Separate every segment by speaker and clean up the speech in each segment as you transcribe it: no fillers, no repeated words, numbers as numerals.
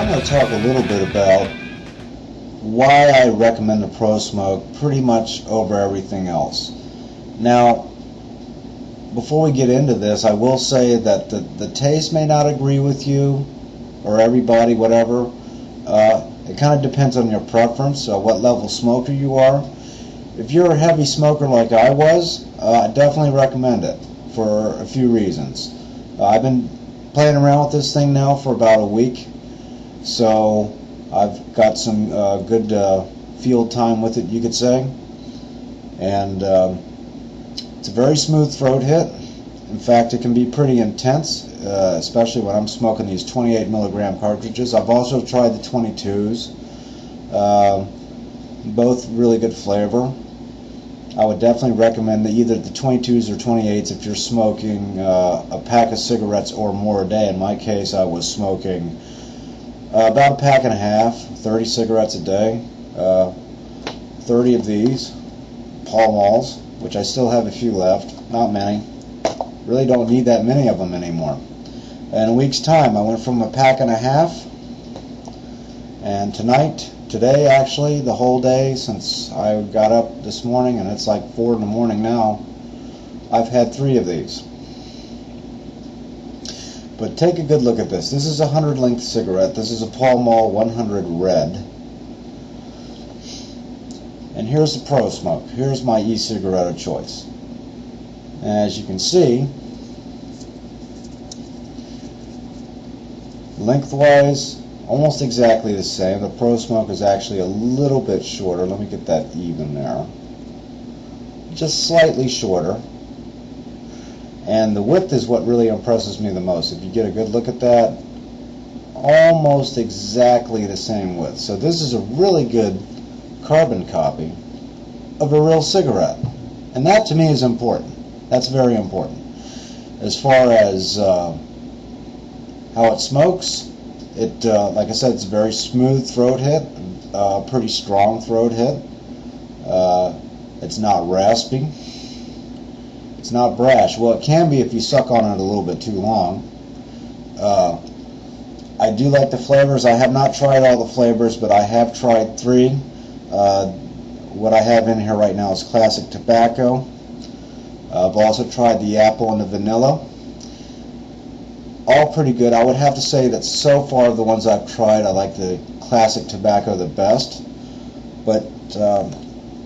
Speaker 1: I'm going to talk a little bit about why I recommend the ProSmoke pretty much over everything else. Now, before we get into this, I will say that the taste may not agree with you or everybody, whatever. It kind of depends on your preference, what level smoker you are. If you're a heavy smoker like I was, I definitely recommend it for a few reasons. I've been playing around with this thing now for about a week, so I've got some good field time with it, you could say. And it's a very smooth throat hit. In fact, it can be pretty intense, especially when I'm smoking these 28 milligram cartridges. I've also tried the 22s. Both really good flavor. I would definitely recommend either the 22s or 28s if you're smoking a pack of cigarettes or more a day. In my case, I was smoking about a pack and a half, 30 cigarettes a day, 30 of these Pall Malls, which I still have a few left, not many. Really don't need that many of them anymore. In a week's time, I went from a pack and a half, and today actually, the whole day since I got up this morning, and it's like 4 in the morning now, I've had 3 of these. But take a good look at this. This is a 100 length cigarette. This is a Pall Mall 100 red. And here's the ProSmoke. Here's my e-cigarette of choice. And as you can see, lengthwise, almost exactly the same. The ProSmoke is actually a little bit shorter. Let me get that even there. Just slightly shorter. And the width is what really impresses me the most. If you get a good look at that, almost exactly the same width. So this is a really good carbon copy of a real cigarette. And that to me is important. That's very important. As far as how it smokes, it like I said, it's a very smooth throat hit, pretty strong throat hit. It's not raspy. It's not brash. Well, it can be if you suck on it a little bit too long. I do like the flavors. I have not tried all the flavors, but I have tried 3. What I have in here right now is classic tobacco. I've also tried the apple and the vanilla. All pretty good. I would have to say that so far the ones I've tried, I like the classic tobacco the best. But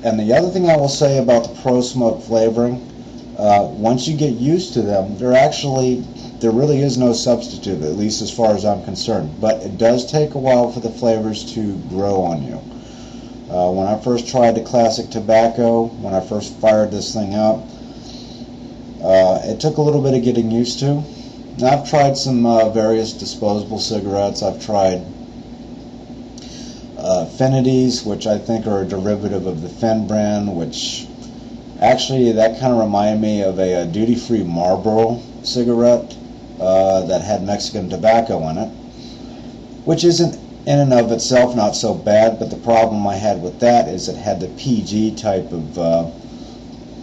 Speaker 1: and the other thing I will say about the ProSmoke flavoring, once you get used to them, there really is no substitute, at least as far as I'm concerned. But it does take a while for the flavors to grow on you. When I first tried the classic tobacco, when I first fired this thing up, it took a little bit of getting used to. Now, I've tried some various disposable cigarettes. I've tried Affinities, which I think are a derivative of the Fen brand, which actually that kind of reminded me of a duty-free Marlboro cigarette that had Mexican tobacco in it, which isn't in and of itself not so bad, but the problem I had with that is it had the PG type of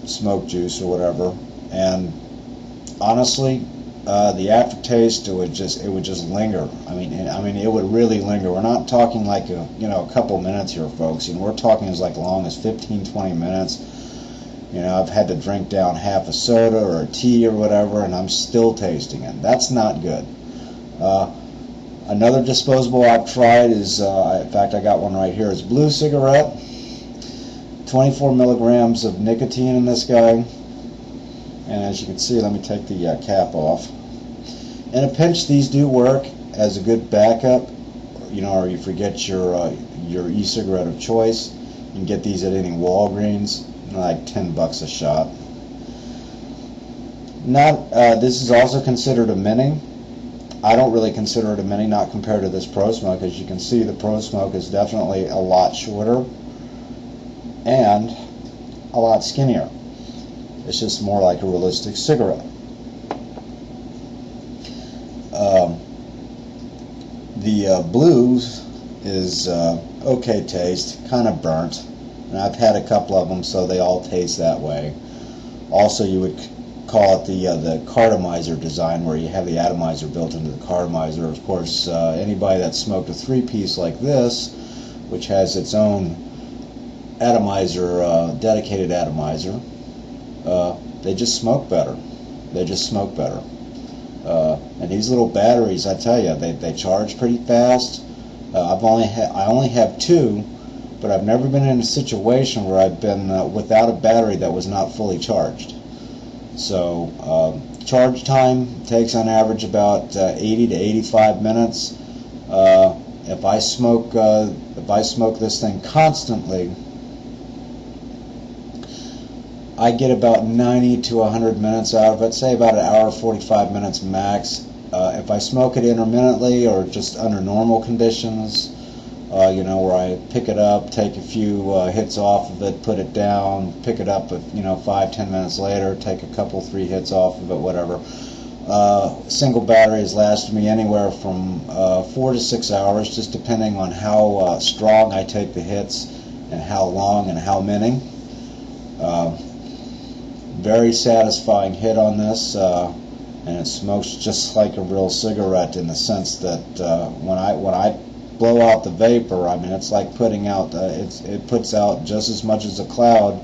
Speaker 1: smoke juice or whatever, and honestly, the aftertaste, it would just linger. I mean, it would really linger. We're not talking like a couple minutes here, folks. We're talking as long as 15-20 minutes. I've had to drink down half a soda or a tea or whatever, and I'm still tasting it. That's not good. Another disposable I've tried is, in fact, I got one right here. It's Blue Cigarette. 24 milligrams of nicotine in this guy. And as you can see, let me take the cap off. In a pinch, these do work as a good backup. Or you forget your e-cigarette of choice. You can get these at any Walgreens, like $10 a shot. This is also considered a mini. I don't really consider it a mini, not compared to this ProSmoke. As you can see, the ProSmoke is definitely a lot shorter and a lot skinnier. It's just more like a realistic cigarette. The blues is okay taste, kind of burnt, and I've had a couple of them, so they all taste that way. Also, you would call it the cartomizer design, where you have the atomizer built into the cartomizer. Of course, anybody that smoked a three-piece like this, which has its own atomizer, dedicated atomizer, they just smoke better. They just smoke better. And these little batteries, I tell you, they charge pretty fast. I only have two, but I've never been in a situation where I've been without a battery that was not fully charged. So charge time takes on average about 80 to 85 minutes. If I smoke this thing constantly, I get about 90 to 100 minutes out of it, say about an hour 45 minutes max. If I smoke it intermittently or just under normal conditions, you know, where I pick it up, take a few hits off of it, put it down, pick it up, 5-10 minutes later, take a couple, 3 hits off of it, whatever. Single battery has lasted me anywhere from 4 to 6 hours, just depending on how strong I take the hits and how long and how many. Very satisfying hit on this, and it smokes just like a real cigarette, in the sense that when I blow out the vapor, I mean, it's like putting out it puts out just as much as a cloud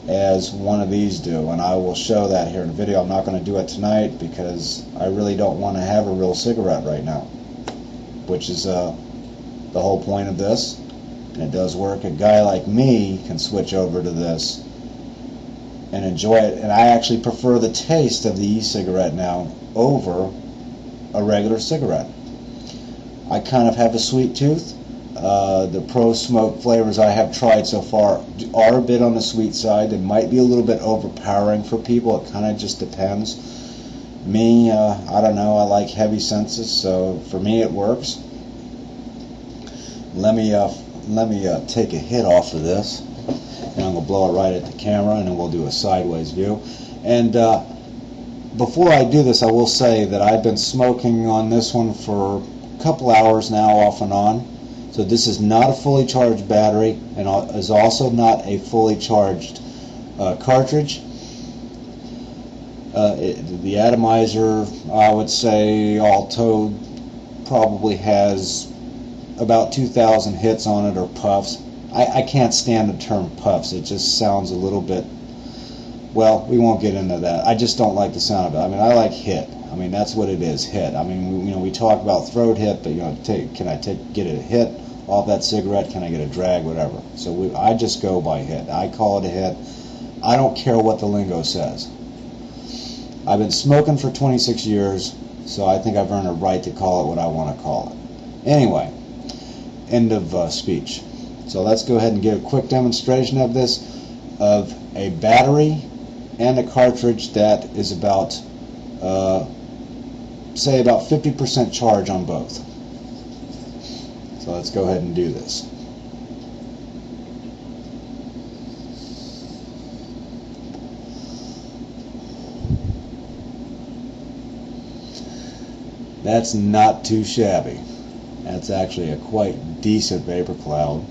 Speaker 1: as one of these do, and I will show that here in a video. I'm not going to do it tonight because I really don't want to have a real cigarette right now, which is the whole point of this. And it does work. A guy like me can switch over to this and enjoy it, and I actually prefer the taste of the e-cigarette now over a regular cigarette. I kind of have a sweet tooth. The ProSmoke flavors I have tried so far are a bit on the sweet side. It might be a little bit overpowering for people. It kind of just depends. Me, I don't know. I like heavy senses, so for me it works. Let me take a hit off of this, and I'm gonna blow it right at the camera, and then we'll do a sideways view. And before I do this, I will say that I've been smoking on this one for a couple hours now, off and on. So this is not a fully charged battery, and is also not a fully charged cartridge. The atomizer, I would say, all told, probably has about 2,000 hits on it, or puffs. I can't stand the term puffs. It just sounds a little bit, well, we won't get into that. I just don't like the sound of it. I mean, I like hit. I mean, that's what it is, hit. I mean, we talk about throat hit, but can I get a hit off that cigarette? Can I get a drag? Whatever. So I just go by hit. I call it a hit. I don't care what the lingo says. I've been smoking for 26 years, so I think I've earned a right to call it what I want to call it. Anyway, end of speech. So let's go ahead and give a quick demonstration of this, of a battery and a cartridge that is about, say, about 50% charge on both. So let's go ahead and do this. That's not too shabby. That's actually a quite decent vapor cloud.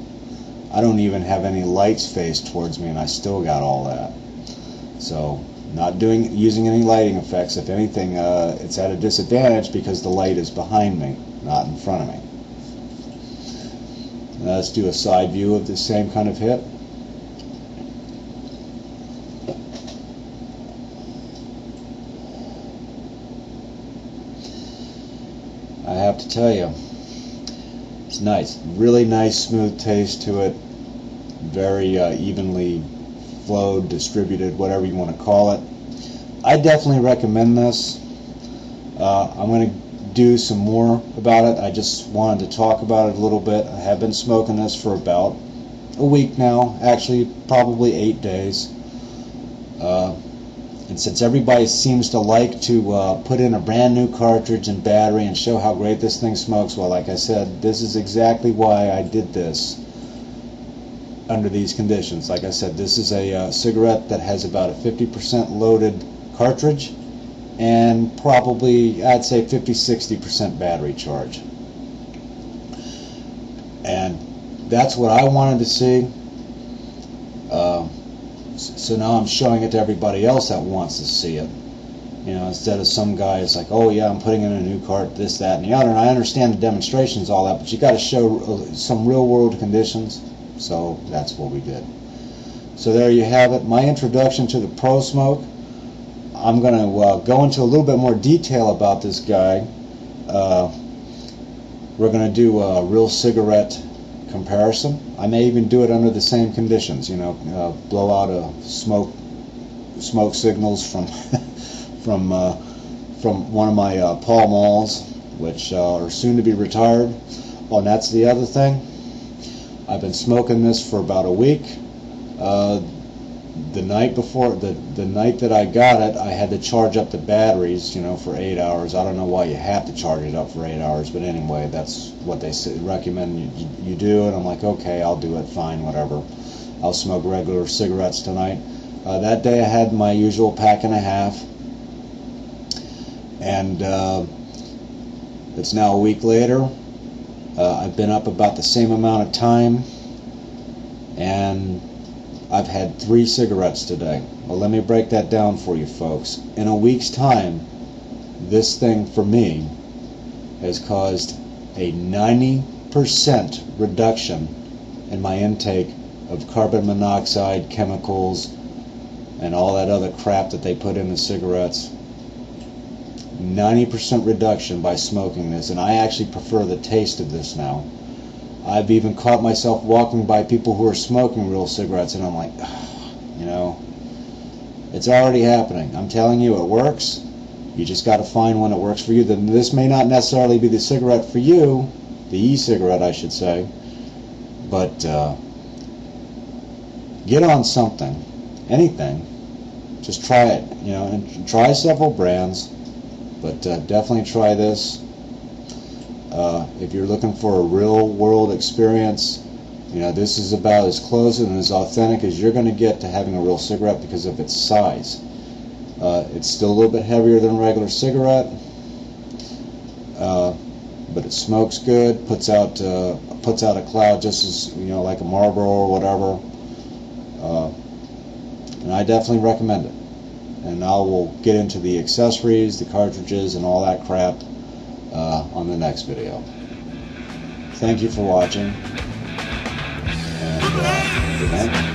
Speaker 1: I don't even have any lights faced towards me, and I still got all that. So, not using any lighting effects. If anything, it's at a disadvantage because the light is behind me, not in front of me. Now let's do a side view of the same kind of hit. I have to tell you, it's nice. Really nice, smooth taste to it. Very evenly flowed, distributed, whatever you want to call it. I definitely recommend this. I'm going to do some more about it. I just wanted to talk about it a little bit. I have been smoking this for about a week now. Actually, probably 8 days. And since everybody seems to like to put in a brand new cartridge and battery and show how great this thing smokes, well, like I said, this is exactly why I did this under these conditions. Like I said, this is a cigarette that has about a 50% loaded cartridge and probably, I'd say, 50-60% battery charge. And that's what I wanted to see. So now I'm showing it to everybody else that wants to see it. You know, instead of some guy, it's like, oh yeah, I'm putting in a new cart, this, that, and the other. And I understand the demonstrations, all that, but you got to show some real world conditions. So that's what we did. So there you have it, my introduction to the ProSmoke. I'm going to go into a little bit more detail about this guy. We're going to do a real cigarette comparison. I may even do it under the same conditions, you know, blow out a smoke signals from from one of my Pall Malls, which are soon to be retired. Oh, and that's the other thing. I've been smoking this for about a week. The night before, the night that I got it, I had to charge up the batteries, you know, for 8 hours. I don't know why you have to charge it up for 8 hours, but anyway, that's what they recommend you do. And I'm like, okay, I'll do it, fine, whatever. I'll smoke regular cigarettes tonight. That day I had my usual pack and a half, and it's now a week later. I've been up about the same amount of time, and I've had 3 cigarettes today. Well, let me break that down for you folks. In a week's time, this thing for me has caused a 90% reduction in my intake of carbon monoxide, chemicals, and all that other crap that they put in the cigarettes. 90% reduction by smoking this, and I actually prefer the taste of this now. I've even caught myself walking by people who are smoking real cigarettes, and I'm like, you know, it's already happening. I'm telling you, it works. You just got to find one that works for you. Then this may not necessarily be the cigarette for you, the e-cigarette, I should say, but get on something, anything. Just try it, you know, and try several brands, but definitely try this. If you're looking for a real world experience, you know, this is about as close and as authentic as you're going to get to having a real cigarette because of its size. It's still a little bit heavier than a regular cigarette, but it smokes good, puts out a cloud just as, you know, like a Marlboro or whatever, and I definitely recommend it. And I will get into the accessories, the cartridges, and all that crap on the next video. Thank you for watching, and good night.